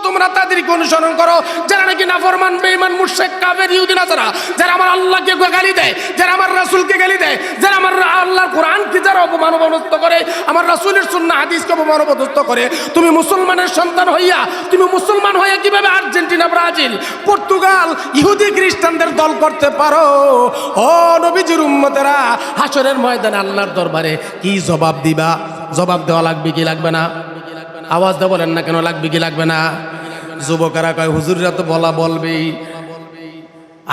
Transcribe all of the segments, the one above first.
তোমরা তাদেরকে অনুসরণ করো যারা নাকি নাফরমান বেঈমান মুশরিক কাফের ইহুদি নাসারা, যারা আমার আল্লাহকে গালি দেয়, যারা আমার রাসূলকে গালি দেয়, যারা আমার আল্লাহর কোরআনকে যারা অপমান অবনত করে, আমার রাসূলের সুন্নাহ হাদিসকে অপমান অবনত করে। তুমি মুসলমানের সন্তান হইয়া, তুমি মুসলমান হইয়া কিভাবে আর্জেন্টিনা, ব্রাজিল, পর্তুগাল, ইহুদি খ্রিস্টানদের দল করতে পারো? ও নবীজির উম্মতেরা, হাসরের ময়দানে আল্লাহর দরবারে কি জবাব দিবা? জবাব দেওয়া লাগবে কি লাগবে না? আওয়াজ দিয়ে বলেন না কেন, লাগবে কি লাগবে না? যুবকেরা কয় হুজুররা তো বলবেই,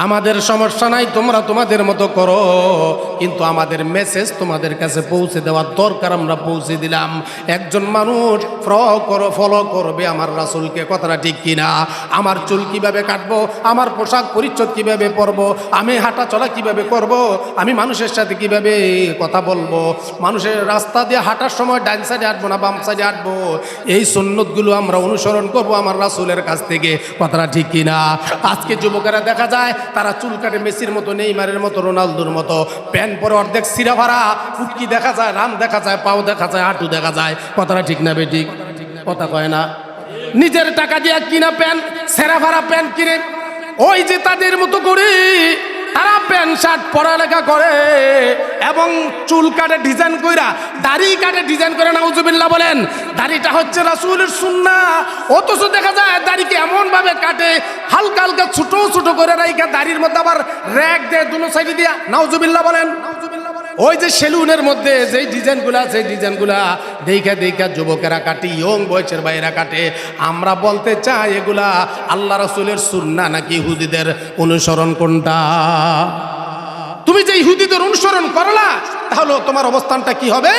আমাদের সমস্যা নাই, তোমরা তোমাদের মতো করো, কিন্তু আমাদের মেসেজ তোমাদের কাছে পৌঁছে দেওয়ার দরকার, আমরা পৌঁছে দিলাম। একজন মানুষ ফলো করবে আমার রাসূলকে, কথাটা ঠিক কিনা? আমার চুল কিভাবে কাটবো, আমার পোশাক পরিচ্ছদ কিভাবে পরবো, আমি হাঁটা চলা কিভাবে করব, আমি মানুষের সাথে কিভাবে কথা বলবো, মানুষের রাস্তা দিয়ে হাঁটার সময় ডান সাইডে হাঁটবো না বাম সাইডে হাঁটবো, এই সুন্নতগুলো আমরা অনুসরণ করব আমার রাসূলের কাছ থেকে, কথাটা ঠিক কিনা? আজকে যুবকেরা দেখা যায় তারা চুল কাটে মেসির মতো, নেইমারের মতো, রোনালদোর মতো, প্যান্ট পরে অর্ধেক সিরা ভরা, ফুটকি দেখা যায়, রান দেখা যায়, পাও দেখা যায়, হাঁটু দেখা যায়, কথাটা ঠিক না বেঠিক? কথা কয় না? নিজের টাকা দিয়ে কিনা প্যান্ট, সেরা ভরা প্যান্ট কিনে, ওই যে তাদের মতো করে তারা প্যান্ট শার্ট পড়ালেখা করে এবং চুল কাটে ডিজাইন কইরা, দাড়ি কাটে ডিজাইন করে, নাউজুবিল্লাহ বলেন। দাড়িটা হচ্ছে রাসূলের সুন্নাহ, অথচ দেখা যায় দাড়িকে এমন ভাবে কাটে, হালকা হালকা ছোট ছোট করে রাইখা দাড়ির মধ্যে আবার র‍্যাক দেয় দুনো সাইডে দিয়া, নাউজুবিল্লাহ বলেন। ওই যে সেলুনের মধ্যে যেই ডিজাইনগুলা, সেই ডিজাইনগুলা দেখা যুবকেরা কাটে, ইয়ং বয়সের ভাইয়েরা কাটে। আমরা বলতে চাই এগুলা আল্লাহ রাসূলের সুন্নাহ নাকি ইহুদিদের অনুসরণ? কোনটা? তুমি যে ইহুদিদের অনুসরণ করলা, তাহলে তোমার অবস্থানটা কি হবে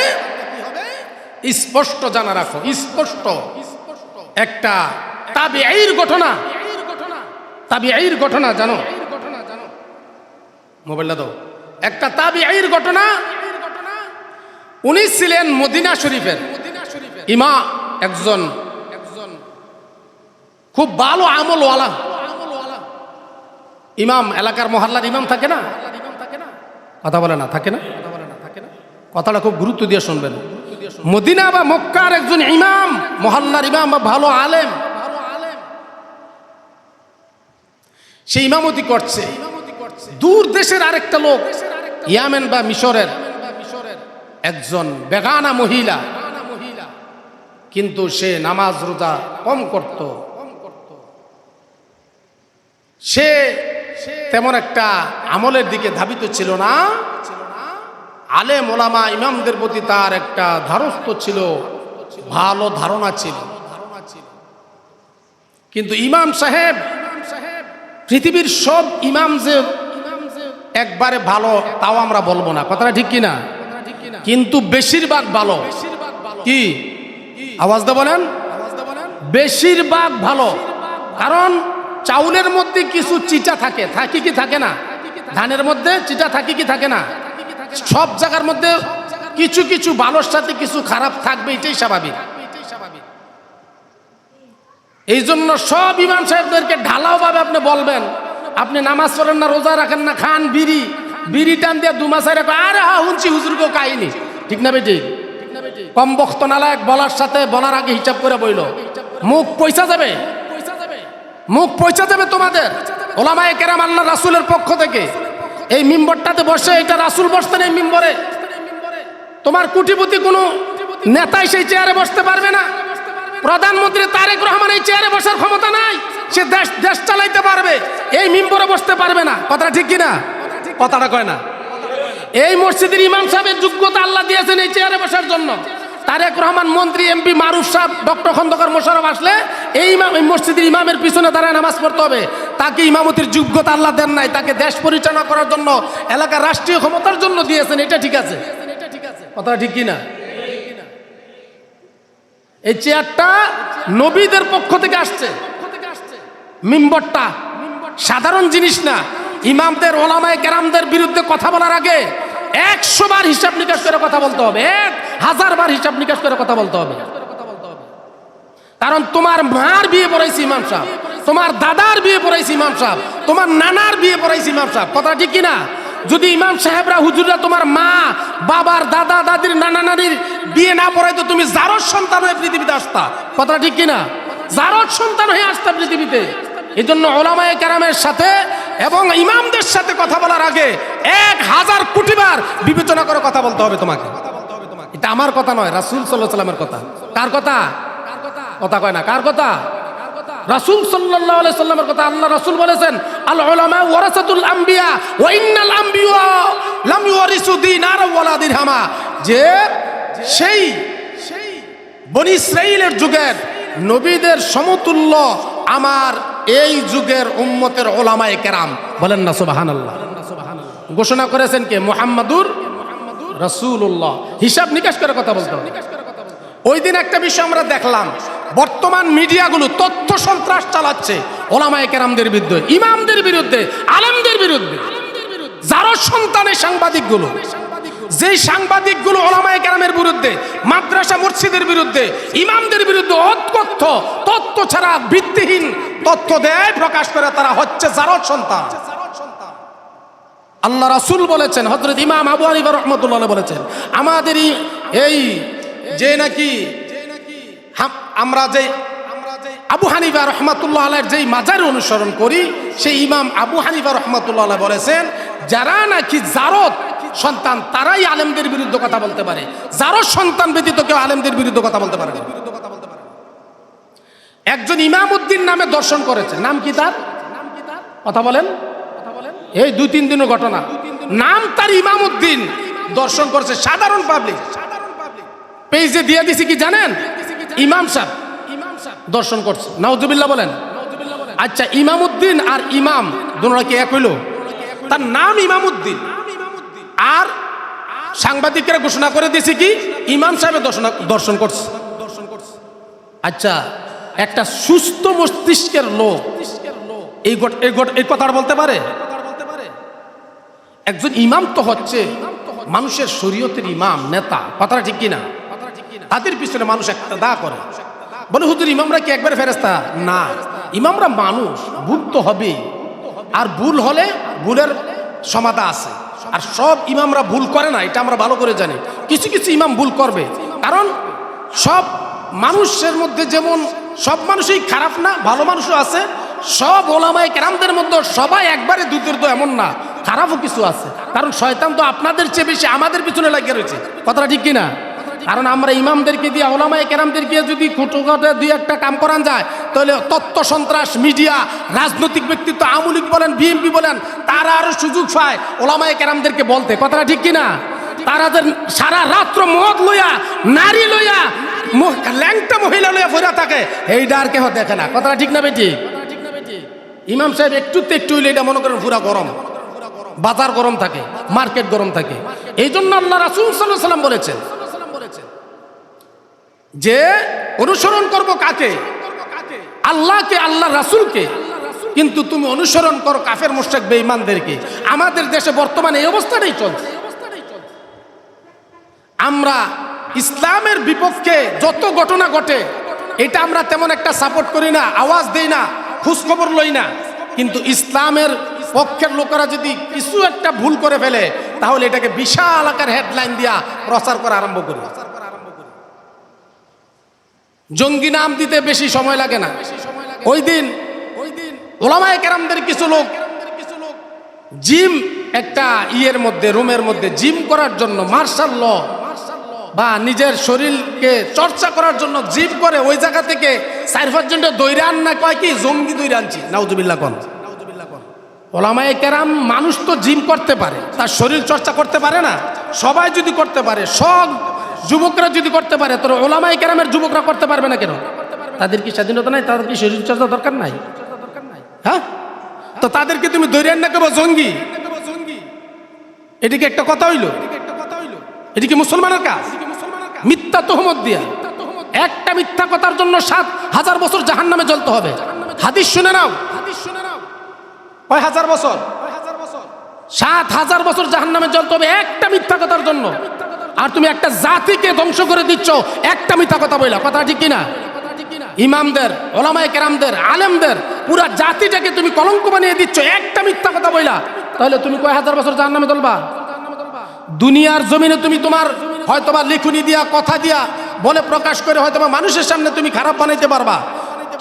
স্পষ্ট জানা রাখো। স্পষ্ট একটা তাবিঈর ঘটনা জানো? মোবাইলটা দাও। একটা তাবিঈর ঘটনা। উনি ছিলেন মদিনা শরীফের ইমাম, একজন খুব ভালো আমলওয়ালা ইমাম। এলাকার মহল্লার ইমাম থাকে না, কথা বলে না, থাকে না, কথাটা খুব গুরুত্ব দিয়ে শুনবেন। মদিনা বা মক্কার একজন ইমাম, মহল্লার ইমাম বা ভালো আলেম, সে ইমামতি করছে। দূর দেশের আরেকটা লোক, ইয়ামেন বা মিশরের একজন বেগানা মহিলা, কিন্তু সে নামাজ রোজা কম করত। সে তেমন একটা আমলের দিকে ধাবিত ছিল না। আলেম ওলামা ইমামদের প্রতি তার একটা ধারস্থ ছিল, ভালো ধারণা ছিল। কিন্তু ইমাম সাহেব, পৃথিবীর সব ইমাম যে একবারে ভালো তাও আমরা বলবো না, কথাটা ঠিক কিনা? কিন্তু বেশিরভাগ ভালো। কি আওয়াজ দা বলেন? বেশিরভাগ ভালো। কারণ চাউলের মধ্যে কিছু চিটা থাকে, থাকে কি থাকে না? ধানের মধ্যে চিটা থাকে কি থাকে না? সব জায়গার মধ্যে কিছু কিছু ভালোর সাথে কিছু খারাপ থাকবে, এটাই স্বাভাবিক। এই জন্য সব ইমাম সাহেবদেরকে ঢালাও ভাবে আপনি বলবেন, আপনি নামাজ পড়েন না, রোজা রাখেন না, খান বিড়ি টান দিয়ে দুমাসায় রাখো, আরে হা হুনছি হুজুরকেও কাহিনী, ঠিক না বেটি? কম বক্ত নালায়ক বলার সাথে বলার আগে হিসাব করে বইল, মুখ পয়সা যাবে, মুখ পয়সা যাবে তোমাদের। ওলামায়ে কেরাম আল্লাহ রাসূলের পক্ষ থেকে এই মিম্বরটাতে বসে, এটা রাসূল বসতেন এই মিম্বরে। তোমার কোটিপতি কোনো নেতাই সেই চেয়ারে বসতে পারবে না। প্রধানমন্ত্রী তারেক রহমান এই চেয়ারে বসার ক্ষমতা নাই। সে দেশ চালাইতে পারবে, এই মিম্বরে বসতে পারবে না, কথাটা ঠিক কিনা? কথাটা কয় না। এই মসজিদের ইমাম সাহেবের যোগ্যতা আল্লাহ দিয়েছেন এই চেয়ারে বসার জন্য। তারেক রহমান মন্ত্রী, এমপি, মারুফ সাহেব, ডক্টর খন্দকার, মোশাররফ আসলে এই মসজিদের ইমামের পিছনে দাঁড়ায় নামাজ পড়তে হবে। তাকে ইমামতির যোগ্যতা আল্লাহ দেন নাই, তাকে দেশ পরিচালনা করার জন্য, এলাকার রাষ্ট্রীয় ক্ষমতার জন্য দিয়েছেন। এটা ঠিক আছে, কথাটা ঠিক কিনা? এই চেয়ারটা নবীদের পক্ষ থেকে আসছে। মিম্বরটা সাধারণ জিনিস না। ইমামদের, ওলামায়ে কেরামদের বিরুদ্ধে কথা বলার আগে 100 বার হিসাব নিকাশ করে কথা বলতে হবে, 1000 বার হিসাব নিকাশ করে কথা বলতে হবে। কারণ তোমার মার বিয়ে পড়াইছে ইমাম সাহেব, তোমার দাদার বিয়ে পড়াইছে ইমাম সাহেব, তোমার নানার বিয়ে পড়াইছে ইমাম সাহেব, কথা ঠিক কিনা? যদি ইমাম সাহেবরা, হুজুররা তোমার মা, বাবার, দাদা, দাদির, নানা, নানির বিয়ে না পড়াইতো, তুমি যারোর সন্তান হয়ে পৃথিবীতে আসতা, কথা ঠিক কিনা? জারদ সন্তান হয়ে আসতে পৃথিবীতে। এই জন্য ওলামায়ে কেরামের সাথে এবং ইমামদের সাথে কথা বলার আগে 1000 কোটি বার বিবেচনা করে কথা বলতে হবে তোমাকে। এটা আমার কথা নয়, রাসূল সাল্লাল্লাহু আলাইহি ওয়াসাল্লামের কথা। কার কথা? কথা কয় না, কার কথা? রাসূল সাল্লাল্লাহু আলাইহি ওয়াসাল্লামের কথা। আল্লাহ রাসূল বলেছেন, আল উলামা ওয়ারাসাতুল আম্বিয়া ওয়া ইন্নাল আম্বিয়া লাম ইউরিসু দিনারা ওয়ালা দিরহামা। যে সেই বনি ইসরাঈলের যুগের নবীদের সমতুল্য আমার এই যুগের উম্মতের ওলামায়ে কেরাম। বলেন না সুবহানাল্লাহ। ঘোষণা করেছেন কে? মুহাম্মাদুর রাসূলুল্লাহ। হিসাব নিকাশ করে কথা বলতে হবে। ওই দিন একটা বিষয় আমরা দেখলাম, বর্তমান মিডিয়াগুলো তথ্য সন্ত্রাস চালাচ্ছে ওলামায়ে কেরামদের বিরুদ্ধে, ইমামদের বিরুদ্ধে, আলেমদের বিরুদ্ধে। যারা সন্তানের সাংবাদিকগুলো, যেই সাংবাদিকগুলো ওলামায়ে কেরামের বিরুদ্ধে, মাদ্রাসা মসজিদের বিরুদ্ধে, ইমামদের বিরুদ্ধে তথ্য ছাড়া ভিত্তিহীন তথ্য দেয়, প্রকাশ করে, তারা হচ্ছে জারদ সন্তান। আল্লাহ রাসূল বলেছেন, হযরত ইমাম আবু হানিফা রাহমাতুল্লাহ বলেছেন, আমাদের এই যে নাকি আমরা যে আবু হানিফা রাহমাতুল্লাহ আলাইহির যেই মাজার অনুসরণ করি, সেই ইমাম আবু হানিফা রাহমাতুল্লাহ আলাইহি বলেছেন, যারা নাকি জারদ সন্তান তারাই আলেমদের বিরুদ্ধে কথা বলতে পারে, জারদ সন্তান ব্যতীত কেউ আলেমদের বিরুদ্ধে কথা বলতে পারে না। একজন ইমামউদ্দিন নামে দর্শন করেছে, নাম কি তার? কথা বলেন। এই 2-3 দিনের ঘটনা। নাম তার ইমামউদ্দিন, দর্শন করেছে সাধারণ পাবলিক। পেজে দিয়ে দিছি কি জানেন? ইমাম সাহেব দর্শন করছে। নাউজুবিল্লাহ বলেন। আচ্ছা, ইমামউদ্দিন আর ইমাম দুটোরা কি এক হইল? তার নাম ইমামউদ্দিন, আর সাংবাদিকরা ঘোষণা করে দিয়েছে কি ইমাম সাহেব দর্শন করছে। আচ্ছা, একটা সুস্থ মস্তিষ্কের লোক এই কথাটা বলতে পারে? একজন ইমাম তো হচ্ছে মানুষের শরীয়তের ইমাম, নেতা। কথাটা ঠিক কিনা? তাদের পিছনে মানুষ একটা দা করে, বলে হুজুর ইমামরা কি একবারে ফেরেশতা? না, ইমামরা মানুষ, ভুল তো হবেই। আর ভুল হলে ভুলের সমাধা আছে। আর সব ইমামরা ভুল করে না, এটা আমরা ভালো করে জানি। কিছু কিছু ইমাম ভুল করবে, কারণ সব মানুষের মধ্যে যেমন সব মানুষই খারাপ না, ভালো মানুষও আছে। সব ওলামায়ে কেরামদের মধ্যে সবাই একবারে দুর্দ এমন না, খারাপও কিছু আছে। কারণ শয়তান তো আপনাদের চেয়ে বেশি আমাদের পিছনে লাগিয়ে রয়েছে। কথাটা ঠিক কিনা? কারণ আমরা ইমামদেরকে দিয়ে, ওলামায়ে কেরামদেরকে যদি খুঁটোখাটো 2-1টা কাম করান যায়, তাহলে তথ্য সন্ত্রাস, মিডিয়া, রাজনৈতিক ব্যক্তিত্ব, আওয়ামী লীগ বলেন, বিএনপি বলেন, তারা আরো সুযোগ পায় ওলামায়ে কেরামদেরকে বলতে। কথাটা ঠিক কিনা? তারা যে সারা রাত্র মদ লইয়া, নারী লইয়া, ল্যাংটা মহিলা লইয়া ফেরা থাকে, এইটা আর কেহ দেখে না। কথাটা ঠিক না বেটি? ইমাম সাহেব একটু হইলে এটা মনে করেন পুরা গরম, বাজার গরম থাকে, মার্কেট গরম থাকে। এই জন্য আল্লাহ রাসূল সাল্লাল্লাহু আলাইহি ওয়াসাল্লাম বলেছেন যে অনুসরণ করব কাকে? আল্লাহকে, আল্লাহ রাসূলকে। কিন্তু তুমি অনুসরণ করো কাফের মুশরিক বেঈমানদেরকে। আমাদের দেশে বর্তমানে এই অবস্থাটাই চলছে। আমরা ইসলামের বিপক্ষে যত ঘটনা ঘটে, এটা আমরা তেমন একটা সাপোর্ট করি না, আওয়াজ দেই না, খোঁজখবর লই না। কিন্তু ইসলামের পক্ষের লোকেরা যদি কিছু একটা ভুল করে ফেলে, তাহলে এটাকে বিশাল আকার হেডলাইন দিয়া প্রচার করা আরম্ভ করি। জঙ্গি নাম দিতে বেশি সময় লাগে না। ওই দিন ওলামায়ে কেরামদের কিছু লোক জিম, একটা রুমের মধ্যে জিম করার জন্য, মার্শাল ল বা নিজের শরীরকে চর্চা করার জন্য জিম করে, ওই জায়গা থেকে 4-5 জনটা দৈরান না কয় কি জঙ্গি দৈরা আনছি। নাউজুবিল্লাহ কোন? ওলামায়ে কেরাম মানুষ তো জিম করতে পারে, তার শরীর চর্চা করতে পারে না? সবাই যদি করতে পারে, সব যুবকরা যদি করতে পারে, তো ওলামায়ে কেরামের যুবকরা করতে পারবে না কেন? তাদের কি স্বাধীনতা নাই? তাদের কি শরীর চর্চা দরকার নাই? হ্যাঁ, তো তাদেরকে তুমি দৈরান না কেবো জঙ্গি, এদিকে একটা কথা হইল? এদিকে মুসলমানের কাজ মিথ্যা তহমত দিয়া, একটা মিথ্যা কথার জন্য 7,000 বছর জাহান্নামে জ্বলতে হবে। হাদিস শুনে নাও, কয় হাজার বছর? 7,000 বছর জাহান্নামে জ্বলতে হবে একটা মিথ্যা কথার জন্য। আর তুমি একটা জাতিকে ধ্বংস করে দিচ্ছ একটা মিথ্যা কথা বইলা। কথা ঠিক কিনা? ইমামদের, ওলামায়ে কেরামদের, আলেমদের, পুরা জাতিটাকে তুমি কলঙ্ক বানিয়ে দিচ্ছ একটা মিথ্যা কথা বইলা। তাহলে তুমি কয় হাজার বছর জাহান্নামে জ্বলবা? দুনিয়ার জমিনে তুমি তোমার হয়তোবা লিখুনি দিয়া, কথা দিয়া, বলে প্রকাশ করে হয়তোবা মানুষের সামনে তুমি খারাপ বানাইতে পারবা,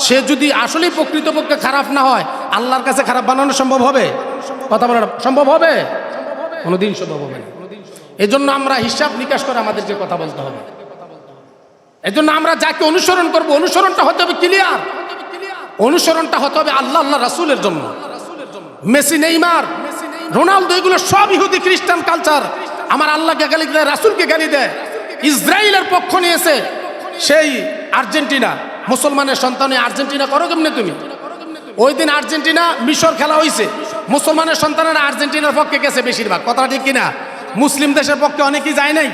সে যদি আসলেই প্রকৃতপক্ষে খারাপ না হয়, আল্লাহর কাছে খারাপ বানানো সম্ভব হবে? কথা বলা সম্ভব হবে? কোনোদিন সম্ভব হবে না। এজন্য আমরা হিসাব নিকাশ করে আমাদেরকে কথা বলতে হবে। এজন্য আমরা যাকে অনুসরণ করব, অনুসরণটা হতে হবে ক্লিয়ার, অনুসরণটা হতে হবে আল্লাহ আল্লাহ রাসূলের জন্য। মেসি, নেইমার, রোনালদো এগুলো সব ইহুদি খ্রিস্টান কালচার। আমার আল্লাহকে গালি দেয়, রাসূলকে গালি দেয়। ইসরায়েলের পক্ষ নিয়েছে সেই আর্জেন্টিনা, মুসলমানের সন্তান। আর্জেন্টিনা করো কেমনে তুমি? ওই দিন আর্জেন্টিনা মিশর খেলা হয়েছে, মুসলমানের সন্তানেরা আর্জেন্টিনার পক্ষে গেছে বেশিরভাগ। কথা ঠিক কিনা? মুসলিম দেশের পক্ষে অনেকেই যায় নাই।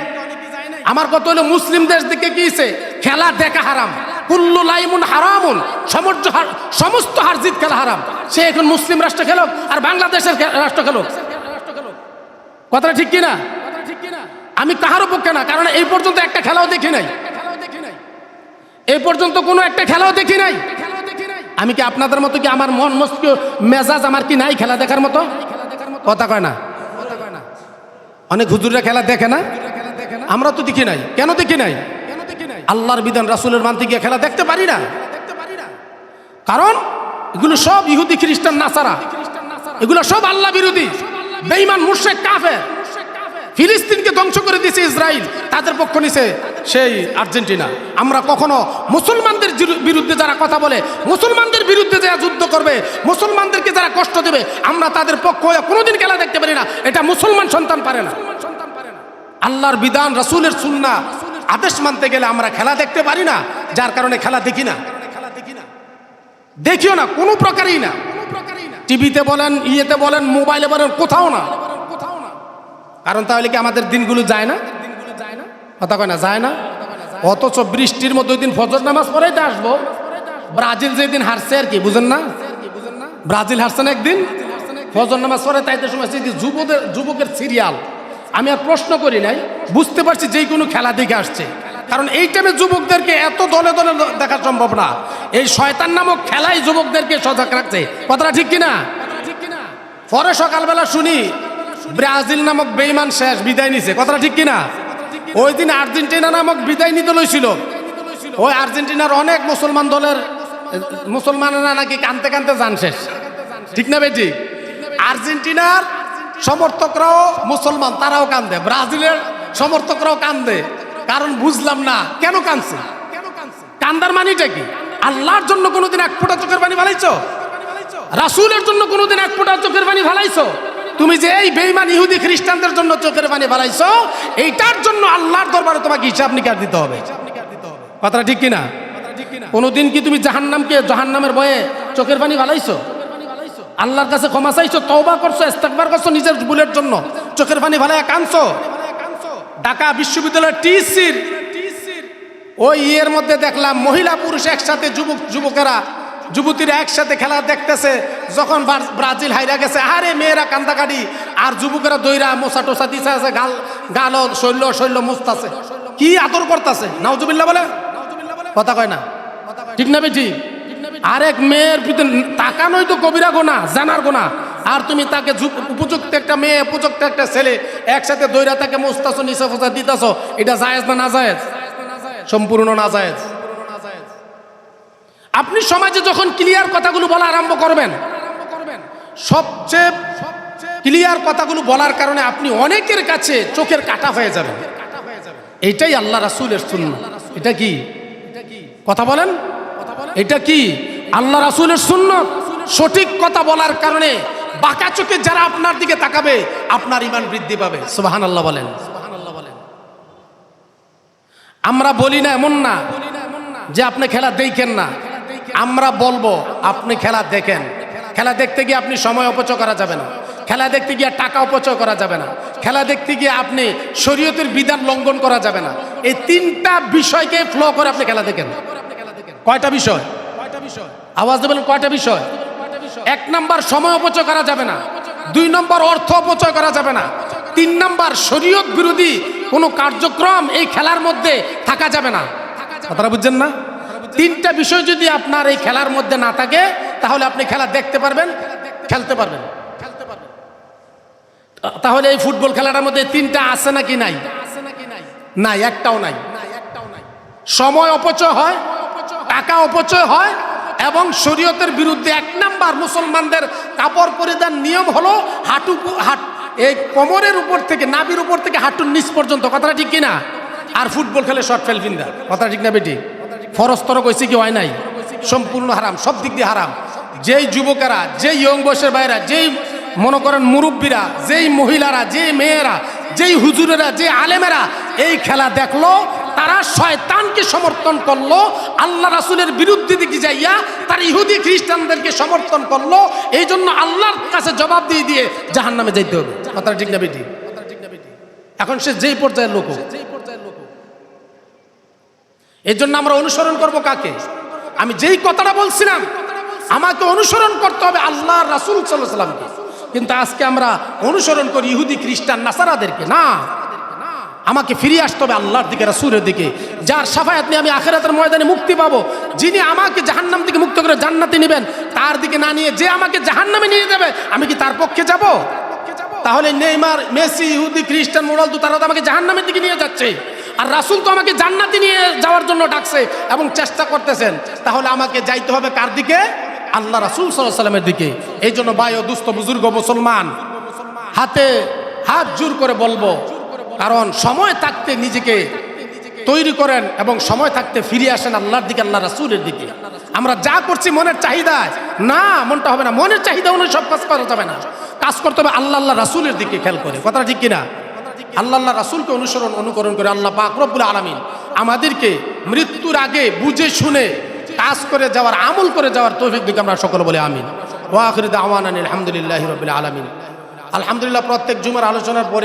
আমার কথা হলো মুসলিম দেশ দিকে কি হয়েছে? খেলা দেখা হারাম, কুল্লু লাইমুন হারামুন, সমস্ত হারজিত খেলা হারাম। সে এখন মুসলিম রাষ্ট্র খেলুক আর বাংলাদেশের রাষ্ট্র খেলুক। কথাটা ঠিক কিনা? আমি কাহারও পক্ষে না, কারণ এই পর্যন্ত একটা খেলাও দেখি নাই, এই পর্যন্ত কোনো একটা খেলাও দেখি নাই। আমি কি আপনাদের মতো কি আমার মন মস্তিষ্ক মেজাজ আমার কি নাই খেলা দেখার মতো? কথা কয় না। অনেক হুজুররা খেলা দেখে না, আমরা তো দেখি নাই। কেন দেখি নাই? আল্লাহর বিধান রাসূলের মানতে গিয়ে খেলা দেখতে পারি না। কারণ এগুলো সব ইহুদি খ্রিস্টান নাসারা, এগুলো সব আল্লাহ বিরোধী, বেঈমান, মুশরিক, কাফের। ফিলিস্তিনকে ধ্বংস করে দিয়েছে ইসরায়েল, তাদের পক্ষ নিছে সেই আর্জেন্টিনা। আমরা কখনো মুসলমানদের বিরুদ্ধে যারা কথা বলে, মুসলমানদের বিরুদ্ধে যারা যুদ্ধ করবে, মুসলমানদেরকে যারা কষ্ট দেবে, আমরা তাদের পক্ষ হয়ে কোনোদিন খেলা দেখতে পারি না। এটা মুসলমান সন্তান পারে না। আল্লাহর বিধান, রাসূলের সুন্নাহ, আদেশ মানতে গেলে আমরা খেলা দেখতে পারি না, যার কারণে খেলা দেখি না, দেখিও না কোনো প্রকারই না। টিভিতে বলেন, ইয়েতে বলেন, মোবাইলে বলেন, কোথাও না। কারণ তাহলে কি আমাদের দিনগুলো যায় না? কথা কয় না, যায় না। অথচ বৃষ্টির মধ্যে ওই দিন ফজর নামাজ পড়াইতে আসবো। ব্রাজিল যেদিন হারছে আর কি, বুঝেন না? ব্রাজিল হারছে না একদিন, ফজর নামাজ পড়ে তাইতে সময় যুবকের সিরিয়াল। আমি আর প্রশ্ন করি নাই, বুঝতে পারছি যেই কোনো খেলা দেখে আসছে। কারণ এই টাইমে যুবকদেরকে এত দলে দলে দেখা সম্ভব না। এই শয়তান নামক খেলাই যুবকদেরকে সজাগ রাখছে। কথাটা ঠিক কিনা? পরে সকালবেলা শুনি ব্রাজিল নামক বেঈমান শেষ, বিদায় নিছে। কথাটা ঠিক কিনা? ওই দিন আর্জেন্টিনা নামক বিদায় নিতে লইছিল। ওই আর্জেন্টিনার অনেক মুসলমান দলের মুসলমানেরা নাকি কানতে কানতে যান শেষ। ঠিক না বেটি? আর্জেন্টিনার সমর্থকরাও মুসলমান, তারাও কান্দে। ব্রাজিলের সমর্থকরাও কান্দে। কারণ বুঝলাম না কেন কানছে। কান্দার মানিটা কি? আল্লাহর জন্য কোনোদিন এক ফোঁটা চোখের পানি ফেলাইছো? রাসূলের জন্য কোনোদিন এক ফোঁটা চোখের পানি ফেলাইছো? তুমি যে এই বেঈমান ইহুদি খ্রিস্টানদের জন্য চোখের পানি ফেলাইছো, এইটার জন্য আল্লাহর দরবারে তোমাকে হিসাব নিকাশ দিতে হবে। কথাটা ঠিক কিনা? কোনোদিন কি তুমি জাহান্নামের ভয়ে চোখের পানি ফেলাইছো? আল্লাহর কাছে ক্ষমা চাইছো, তওবা করছো, ইস্তেগফার করছো নিজের ভুলের জন্য, চোখের পানি ফেলাইয়া কাঁদছো? ঢাকা বিশ্ববিদ্যালয়ের টিসির ওই ইয়ের মধ্যে দেখলাম মহিলা পুরুষ একসাথে, যুবকেরা যুবতীরা একসাথে খেলা দেখতেছে। যখন ব্রাজিল হাইরা গেছে, আরে মেয়েরা কান্দাকাটি, আর যুবকেরা দইরা মোছা টোসা দিছে, আছে গাল শৈল্য মুছতাছে, কি আদর করতেছে। নাউজুবিল্লাহ বলে, কথা কয় না। ঠিক না বেটি? আরেক মেয়ের ভিতরে তাকানোই তো কবিরা গোনা, জানার গোনা। আর তুমি তাকে উপযুক্ত একটা মেয়ে, উপযুক্ত একটা ছেলে একসাথে দইরা তাকে মুছতাছো, নিচে ফোঁচা দিতাছো, এটা জায়েজ না নাজায়েজ? সম্পূর্ণ নাজায়েজ। আপনি সমাজে যখন ক্লিয়ার কথাগুলো বলা আরম্ভ করবেন, সবচেয়ে ক্লিয়ার কথাগুলো বলার কারণে আপনি অনেকের কাছে চোখের কাটা হয়ে যাবেন। এইটাই আল্লাহ রাসূলের সুন্নাহ। এটা কি? কথা বলেন, এটা কি? আল্লাহ রাসূলের সুন্নাহ। সঠিক কথা বলার কারণে বাঁকা চোখে যারা আপনার দিকে তাকাবে, আপনার ঈমান বৃদ্ধি পাবে। সুবহানাল্লাহ বলেন। আমরা বলি না এমন না যে আপনি খেলা দেখেন না, আমরা বলবো আপনি খেলা দেখেন। খেলা দেখতে গিয়ে আপনি সময় অপচয় করা যাবে না, খেলা দেখতে গিয়ে টাকা অপচয় করা যাবে না, খেলা দেখতে গিয়ে আপনি শরীয়তের বিধান লঙ্ঘন করা যাবে না। এই তিনটা বিষয়কে ফলো করে আপনি খেলা দেখেন। কয়টা বিষয়? আওয়াজ দেবেন, কয়টা বিষয়? 1 নাম্বার সময় অপচয় করা যাবে না, 2 নম্বর অর্থ অপচয় করা যাবে না, 3 নাম্বার শরীয়ত বিরোধী কোনো কার্যক্রম এই খেলার মধ্যে থাকা যাবে না। আপনারা বুঝছেন না? 3টা বিষয় যদি আপনার এই খেলার মধ্যে না থাকে, তাহলে আপনি খেলা দেখতে পারবেন, খেলতে পারবেন। তাহলে এই ফুটবল খেলাটার মধ্যে 3টা আছে নাকি নাই? নাই, একটাও নাই। সময় অপচয় হয়, টাকা অপচয় হয়, এবং শরীয়তের বিরুদ্ধে। এক নাম্বার, মুসলমানদের কাপড় পরিধান নিয়ম হলো এই কোমরের উপর থেকে, নাভির উপর থেকে হাঁটুর নিচ পর্যন্ত। কথাটা ঠিক কিনা? আর ফুটবল খেলে শর্ট ফেল ফিন্দা। কথা ঠিক না বেটি? ফরস্তর কইছে কি হয় নাই? সম্পূর্ণ হারাম, সব দিক দিয়ে হারাম। যেই যুবকেরা, যেই ইয়ং বয়সের ভাইরা, যেই মনে করেন মুরব্বীরা, যেই মহিলারা, যেই মেয়েরা, যেই হুজুরেরা, যে আলেমেরা এই খেলা দেখলো, তারা শয়তানকে সমর্থন করলো, আল্লাহ রাসূলের বিরুদ্ধে দিকে যাইয়া তার ইহুদি খ্রিস্টানদেরকে সমর্থন করলো। এই জন্য আল্লাহর কাছে জবাব দিয়ে জাহান্নামে যাইতে হবে। কথা ঠিক না বেটি? এখন সে যেই পর্যায়ের লোক, এই জন্য আমরা অনুসরণ করব কাকে? আমি যেই কথাটা বলছিলাম, আমাকে অনুসরণ করতে হবে আল্লাহ রাসূল সাল্লাল্লাহু আলাইহি ওয়াসাল্লামকে। কিন্তু আজকে আমরা অনুসরণ করি ইহুদি খ্রিস্টান নাসারাদেরকে। না, আমাকে ফিরে আসতে হবে আল্লাহর দিকে, রাসূলের দিকে, যার শাফায়াত নিয়ে আমি আখিরাতের ময়দানে মুক্তি পাবো, যিনি আমাকে জাহান্নাম থেকে মুক্ত করে জান্নাতে নেবেন। তার দিকে না নিয়ে যে আমাকে জাহান্নামে নিয়ে যাবে, আমি কি তার পক্ষে যাব? তাহলে নেইমার, মেসি, ইহুদি খ্রিস্টান, রোনালদো, তারা তো আমাকে জাহান্নামের দিকে নিয়ে যাচ্ছে, আর রাসূল তো আমাকে জান্নাতে নিয়ে যাওয়ার জন্য ডাকছে এবং চেষ্টা করতেছেন। তাহলে আমাকে যাইতে হবে কার দিকে? আল্লাহ রাসূল সাল্লাল্লাহু আলাইহি ওয়াসাল্লামের দিকে। এই জন্য ভাই ও দুস্থ বুজুর্গ মুসলমান, হাতে হাত জোর করে বলবো, কারণ সময় থাকতে নিজেকে তৈরি করেন এবং সময় থাকতে ফিরে আসেন আল্লাহর দিকে, আল্লাহ রাসূলের দিকে। আমরা যা করছি মনের চাহিদা না, মনটা হবে না। মনের চাহিদা অনুযায়ী সব কাজ করা যাবে না, কাজ করতে হবে আল্লাহ রাসূলের দিকে খেয়াল করে। কথাটা ঠিক কিনা? আল্লাহ রাসূলকে অনুকরণ করে আল্লাহ পাক রব্বুল আলামিন আমাদেরকে মৃত্যুর আগে বুঝে শুনে কাজ করে যাওয়ার, আমল করে যাওয়ার তৌফিক দিকে আমরা সকলে বলে আমিন। ওয়া আখিরু দাওয়ানা আলহামদুলিল্লাহি রাব্বিল আলামিন। আলহামদুলিল্লাহ, প্রত্যেক জুমার আলোচনার পরে